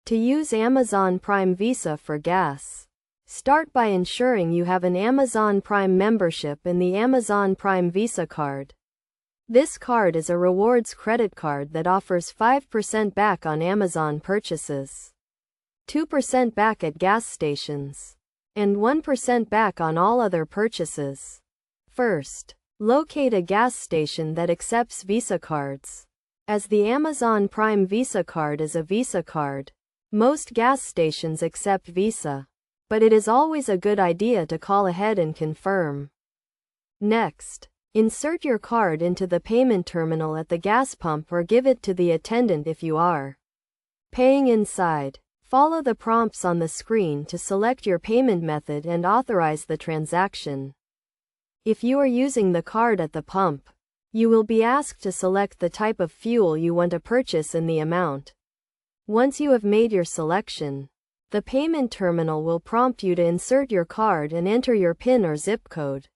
To use Amazon Prime Visa for gas, start by ensuring you have an Amazon Prime membership in the Amazon Prime Visa card. This card is a rewards credit card that offers 5% back on Amazon purchases, 2% back at gas stations, and 1% back on all other purchases. First, locate a gas station that accepts Visa cards. As the Amazon Prime Visa card is a Visa card, most gas stations accept Visa, but it is always a good idea to call ahead and confirm. Next, insert your card into the payment terminal at the gas pump or give it to the attendant if you are paying inside. Follow the prompts on the screen to select your payment method and authorize the transaction. If you are using the card at the pump, you will be asked to select the type of fuel you want to purchase and the amount. Once you have made your selection, the payment terminal will prompt you to insert your card and enter your PIN or zip code.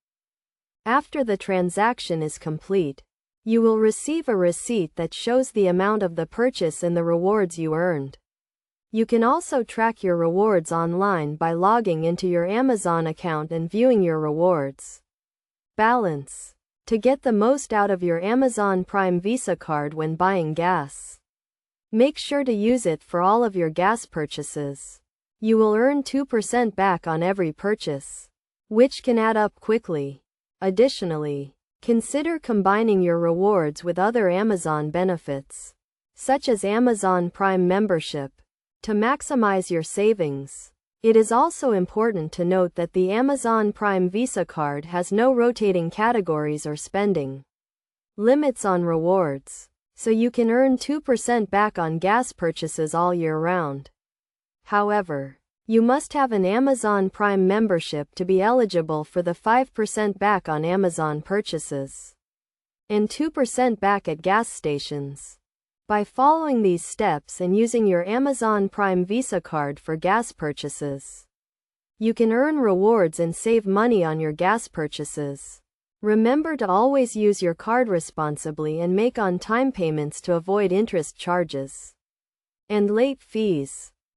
After the transaction is complete, you will receive a receipt that shows the amount of the purchase and the rewards you earned. You can also track your rewards online by logging into your Amazon account and viewing your rewards balance. To get the most out of your Amazon Prime Visa card when buying gas, make sure to use it for all of your gas purchases. You will earn 2% back on every purchase, which can add up quickly. Additionally, consider combining your rewards with other Amazon benefits, such as Amazon Prime membership, to maximize your savings. It is also important to note that the Amazon Prime Visa card has no rotating categories or spending limits on rewards, so you can earn 2% back on gas purchases all year round. However, you must have an Amazon Prime membership to be eligible for the 5% back on Amazon purchases and 2% back at gas stations. By following these steps and using your Amazon Prime Visa card for gas purchases, you can earn rewards and save money on your gas purchases. Remember to always use your card responsibly and make on-time payments to avoid interest charges and late fees.